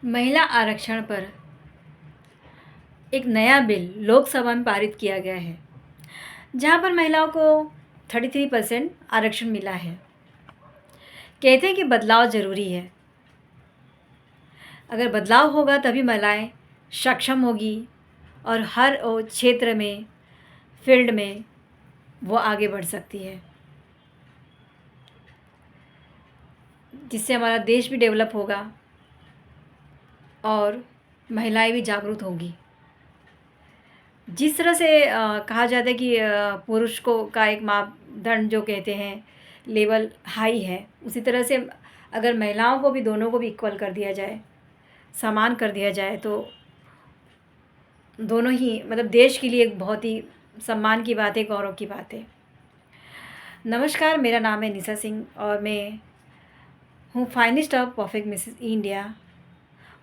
महिला आरक्षण पर एक नया बिल लोकसभा में पारित किया गया है, जहां पर महिलाओं को 33% आरक्षण मिला है। कहते हैं कि बदलाव ज़रूरी है। अगर बदलाव होगा तभी महिलाएं सक्षम होगी और हर क्षेत्र में, फील्ड में वो आगे बढ़ सकती है, जिससे हमारा देश भी डेवलप होगा और महिलाएं भी जागरूक होंगी। जिस तरह से कहा जाता है कि पुरुष को का एक मापदंड जो कहते हैं लेवल हाई है, उसी तरह से अगर महिलाओं को भी, दोनों को भी इक्वल कर दिया जाए, समान कर दिया जाए, तो दोनों ही मतलब देश के लिए एक बहुत ही सम्मान की बात है, गौरव की बात है। नमस्कार, मेरा नाम है निशा सिंह और मैं हूँ फाइनिस्ट ऑफ परफेक्ट मिसेस इंडिया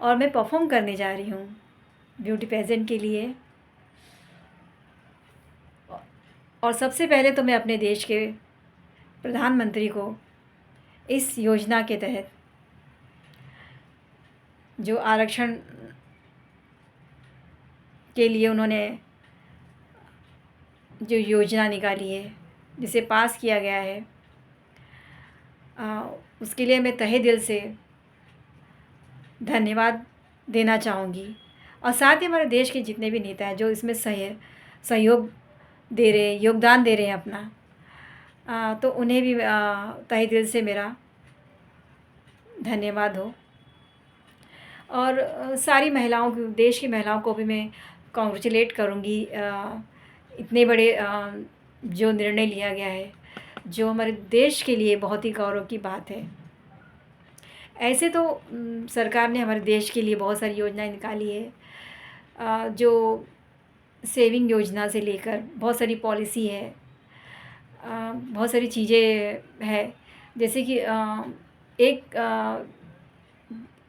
और मैं परफॉर्म करने जा रही हूँ ब्यूटी पेजेंट के लिए। और सबसे पहले तो मैं अपने देश के प्रधानमंत्री को इस योजना के तहत जो आरक्षण के लिए उन्होंने जो योजना निकाली है, जिसे पास किया गया है, उसके लिए मैं तहे दिल से धन्यवाद देना चाहूँगी। और साथ ही हमारे देश के जितने भी नेता हैं जो इसमें सहयोग दे रहे हैं, योगदान दे रहे हैं अपना, तो उन्हें भी तहे दिल से मेरा धन्यवाद हो। और सारी महिलाओं को, देश की महिलाओं को भी मैं कॉन्ग्रेचुलेट करूँगी इतने बड़े जो निर्णय लिया गया है, जो हमारे देश के लिए बहुत ही गौरव की बात है। ऐसे तो सरकार ने हमारे देश के लिए बहुत सारी योजनाएं निकाली है, जो सेविंग योजना से लेकर बहुत सारी पॉलिसी है, बहुत सारी चीज़ें है। जैसे कि एक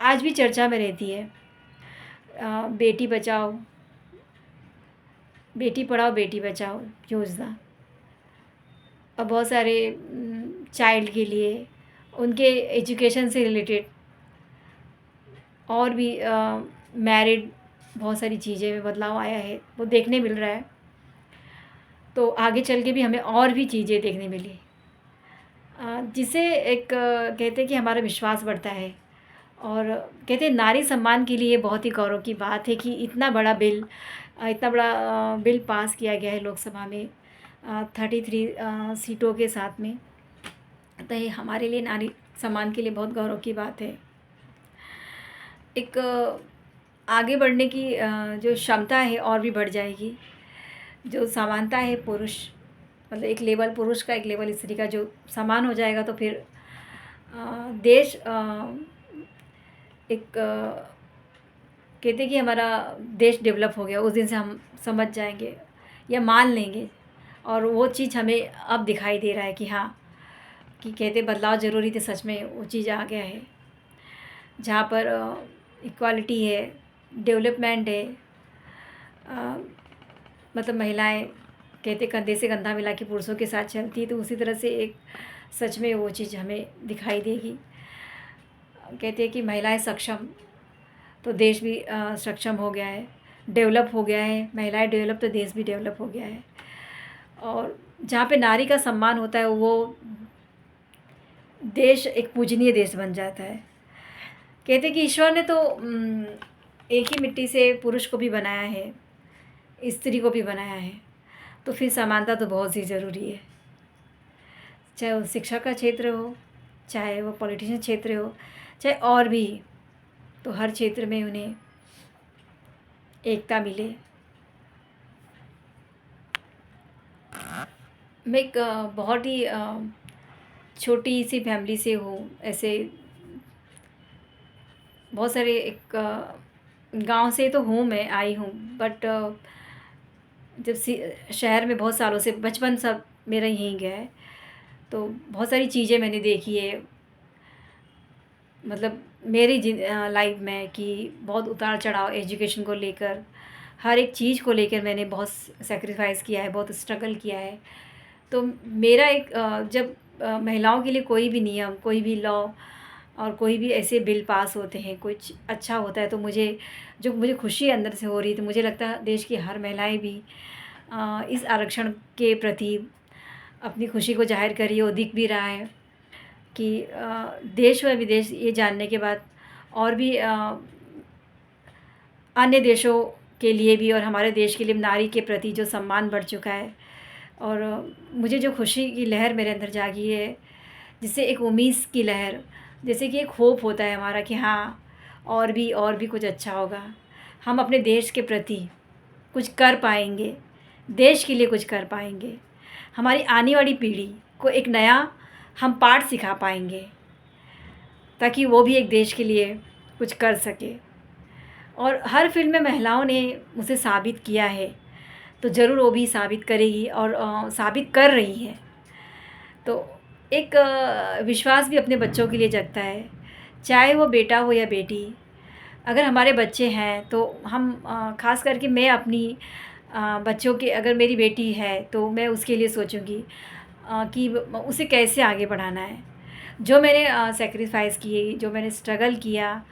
आज भी चर्चा में रहती है, बेटी बचाओ, बेटी पढ़ाओ, बेटी बचाओ योजना। और बहुत सारे चाइल्ड के लिए, उनके एजुकेशन से रिलेटेड और भी मैरिड बहुत सारी चीज़ें में बदलाव आया है, वो देखने मिल रहा है। तो आगे चल के भी हमें और भी चीज़ें देखने मिली, जिससे एक कहते हैं कि हमारा विश्वास बढ़ता है। और कहते हैं नारी सम्मान के लिए बहुत ही गौरव की बात है कि इतना बड़ा बिल पास किया गया है लोकसभा में 33 सीटों के साथ में। तो ये हमारे लिए नारी सम्मान के लिए बहुत गौरव की बात है। एक आगे बढ़ने की जो क्षमता है और भी बढ़ जाएगी। जो समानता है, पुरुष मतलब एक लेवल पुरुष का, एक लेवल स्त्री का जो समान हो जाएगा, तो फिर देश एक कहते कि हमारा देश डेवलप हो गया, उस दिन से हम समझ जाएंगे या मान लेंगे। और वो चीज़ हमें अब दिखाई दे रहा है कि हाँ, कि कहते बदलाव ज़रूरी थे, सच में वो चीज़ आ गया है, जहाँ पर इक्वालिटी है, डेवलपमेंट है। मतलब महिलाएं कहते कंधे से कंधा मिला के पुरुषों के साथ चलती है, तो उसी तरह से एक सच में वो चीज़ हमें दिखाई देगी। कहते हैं कि महिलाएं सक्षम तो देश भी सक्षम हो गया है, डेवलप हो गया है। महिलाएं डेवलप तो देश भी डेवलप हो गया है। और जहाँ पे नारी का सम्मान होता है, वो देश एक पूजनीय देश बन जाता है। कहते हैं कि ईश्वर ने तो एक ही मिट्टी से पुरुष को भी बनाया है, स्त्री को भी बनाया है, तो फिर समानता तो बहुत ही ज़रूरी है। चाहे वो शिक्षा का क्षेत्र हो, चाहे वो पॉलिटिशियन क्षेत्र हो, चाहे और भी, तो हर क्षेत्र में उन्हें एकता मिले। मैं एक बहुत ही छोटी सी फैमिली से हूँ। ऐसे बहुत सारे एक गांव से तो हूँ, मैं आई हूँ, बट जब शहर में बहुत सालों से, बचपन सब मेरा यहीं गया है, तो बहुत सारी चीज़ें मैंने देखी है। मतलब मेरी लाइफ में कि बहुत उतार चढ़ाव, एजुकेशन को लेकर, हर एक चीज़ को लेकर मैंने बहुत सेक्रीफाइस किया है, बहुत स्ट्रगल किया है। तो मेरा एक जब महिलाओं के लिए कोई भी नियम, कोई भी लॉ और कोई भी ऐसे बिल पास होते हैं, कुछ अच्छा होता है, तो मुझे खुशी अंदर से हो रही थी। मुझे लगता है देश की हर महिलाएं भी इस आरक्षण के प्रति अपनी खुशी को जाहिर कर रही है। वो दिख भी रहा है कि देश व विदेश ये जानने के बाद और भी अन्य देशों के लिए भी और हमारे देश के लिए नारी के प्रति जो सम्मान बढ़ चुका है, और मुझे जो खुशी की लहर मेरे अंदर जागी है, जिससे एक उम्मीद की लहर, जैसे कि एक होप होता है हमारा कि हाँ, और भी कुछ अच्छा होगा। हम अपने देश के प्रति कुछ कर पाएंगे, देश के लिए कुछ कर पाएंगे, हमारी आने वाली पीढ़ी को एक नया हम पाठ सिखा पाएंगे, ताकि वो भी एक देश के लिए कुछ कर सके। और हर फिल्म में महिलाओं ने उसे साबित किया है, तो ज़रूर वो भी साबित करेगी और साबित कर रही है। तो एक विश्वास भी अपने बच्चों के लिए जगता है, चाहे वो बेटा हो या बेटी। अगर हमारे बच्चे हैं तो हम ख़ास करके मैं अपनी बच्चों के, अगर मेरी बेटी है तो मैं उसके लिए सोचूंगी कि उसे कैसे आगे बढ़ाना है। जो मैंने सेक्रीफाइस किए, जो मैंने स्ट्रगल किया,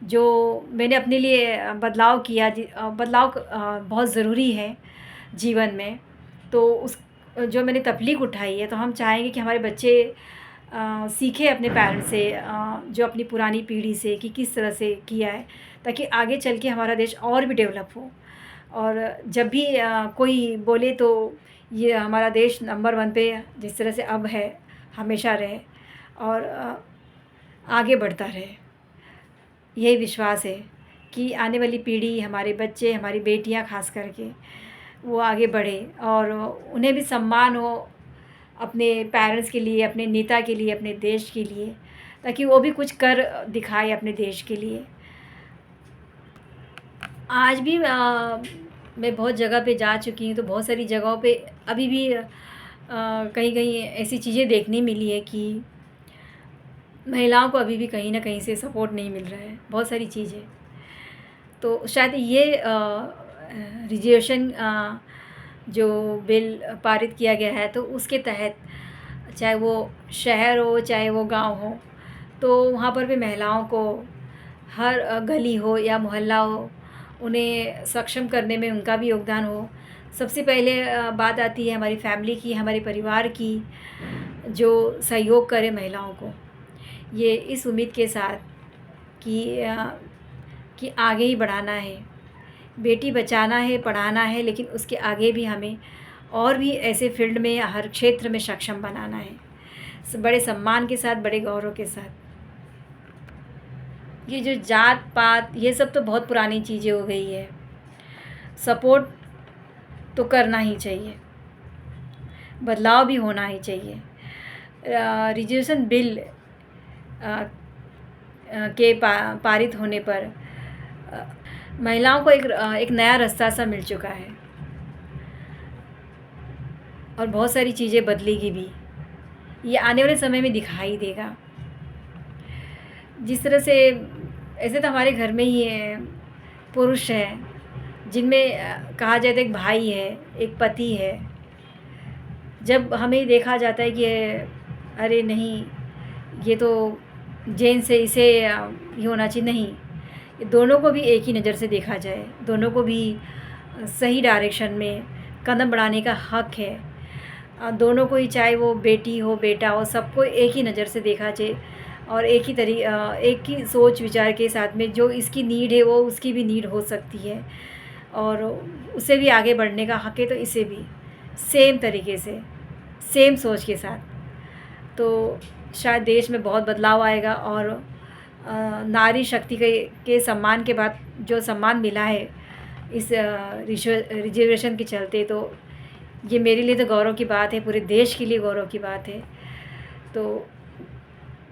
जो मैंने अपने लिए बदलाव किया, बदलाव बहुत ज़रूरी है जीवन में। तो उस जो मैंने तकलीफ़ उठाई है, तो हम चाहेंगे कि हमारे बच्चे सीखें अपने पेरेंट्स से, जो अपनी पुरानी पीढ़ी से, कि किस तरह से किया है, ताकि आगे चल के हमारा देश और भी डेवलप हो। और जब भी कोई बोले तो ये हमारा देश नंबर 1 पे जिस तरह से अब है, हमेशा रहे और आगे बढ़ता रहे। यही विश्वास है कि आने वाली पीढ़ी, हमारे बच्चे, हमारी बेटियां ख़ास करके, वो आगे बढ़े और उन्हें भी सम्मान हो अपने पेरेंट्स के लिए, अपने नेता के लिए, अपने देश के लिए, ताकि वो भी कुछ कर दिखाए अपने देश के लिए। आज भी मैं बहुत जगह पे जा चुकी हूँ, तो बहुत सारी जगहों पे अभी भी कहीं-कहीं ऐसी चीज़ें देखने मिली है कि महिलाओं को अभी भी कहीं न कहीं से सपोर्ट नहीं मिल रहा है, बहुत सारी चीज़ें। तो शायद ये रिज़र्वेशन जो बिल पारित किया गया है, तो उसके तहत चाहे वो शहर हो, चाहे वो गांव हो, तो वहाँ पर भी महिलाओं को हर गली हो या मोहल्ला हो, उन्हें सक्षम करने में उनका भी योगदान हो। सबसे पहले बात आती है हमारी फैमिली की, हमारे परिवार की, जो सहयोग करे महिलाओं को। ये इस उम्मीद के साथ कि आगे ही बढ़ाना है, बेटी बचाना है, पढ़ाना है, लेकिन उसके आगे भी हमें और भी ऐसे फील्ड में, हर क्षेत्र में सक्षम बनाना है, बड़े सम्मान के साथ, बड़े गौरव के साथ। ये जो जात पात, ये सब तो बहुत पुरानी चीज़ें हो गई है। सपोर्ट तो करना ही चाहिए, बदलाव भी होना ही चाहिए। रिजर्वेशन बिल के पारित होने पर महिलाओं को एक नया रास्ता सा मिल चुका है और बहुत सारी चीज़ें बदलेगी भी। ये आने वाले समय में दिखाई देगा। जिस तरह से, ऐसे तो हमारे घर में ही पुरुष हैं जिनमें कहा जाता है एक भाई है, एक पति है। जब हमें देखा जाता है कि अरे नहीं, ये तो जेंट्स है, इसे ये होना चाहिए, नहीं, दोनों को भी एक ही नज़र से देखा जाए, दोनों को भी सही डायरेक्शन में कदम बढ़ाने का हक़ है। दोनों को ही, चाहे वो बेटी हो, बेटा हो, सबको एक ही नज़र से देखा जाए और एक ही सोच विचार के साथ में, जो इसकी नीड है वो उसकी भी नीड हो सकती है और उसे भी आगे बढ़ने का हक़ है, तो इसे भी सेम तरीके से, सेम सोच के साथ, तो शायद देश में बहुत बदलाव आएगा। और नारी शक्ति के सम्मान के बाद जो सम्मान मिला है इस रिजर्वेशन के चलते, तो ये मेरे लिए तो गौरव की बात है, पूरे देश के लिए गौरव की बात है। तो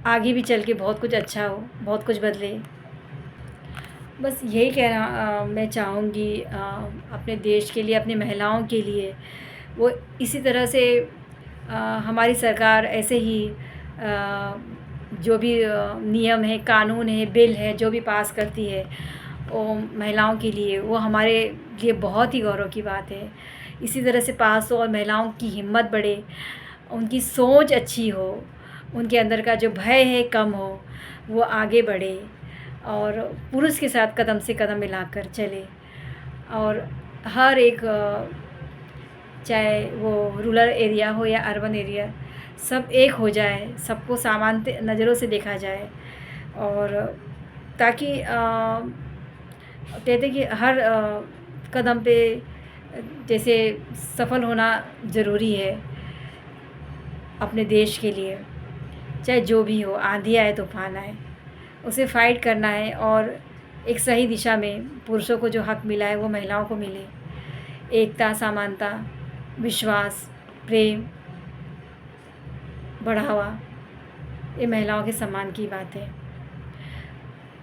आगे भी चल के बहुत कुछ अच्छा हो, बहुत कुछ बदले। बस यही कहना मैं चाहूँगी अपने देश के लिए, अपनी महिलाओं के लिए। वो इसी तरह से हमारी सरकार ऐसे ही जो भी नियम है, कानून है, बिल है, जो भी पास करती है वो महिलाओं के लिए, वो हमारे लिए बहुत ही गौरव की बात है। इसी तरह से पास हो और महिलाओं की हिम्मत बढ़े, उनकी सोच अच्छी हो, उनके अंदर का जो भय है कम हो, वो आगे बढ़े और पुरुष के साथ कदम से कदम मिलाकर चले और हर एक चाहे वो रूरल एरिया हो या अर्बन एरिया, सब एक हो जाए, सबको समान नज़रों से देखा जाए और ताकि कहते हैं कि हर कदम पे जैसे सफल होना ज़रूरी है अपने देश के लिए, चाहे जो भी हो, आंधी आए तूफान आए, उसे फाइट करना है और एक सही दिशा में पुरुषों को जो हक मिला है वो महिलाओं को मिले। एकता, समानता, विश्वास, प्रेम, बढ़ावा, ये महिलाओं के सम्मान की बात है।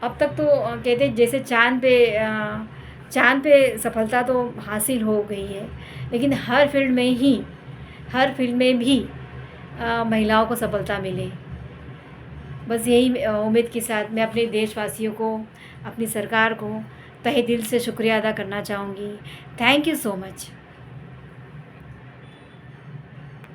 अब तक तो कहते हैं जैसे चाँद पे सफलता तो हासिल हो गई है, लेकिन हर फील्ड में भी महिलाओं को सफलता मिले। बस यही उम्मीद के साथ मैं अपने देशवासियों को, अपनी सरकार को तहे दिल से शुक्रिया अदा करना चाहूँगी। Thank you so much.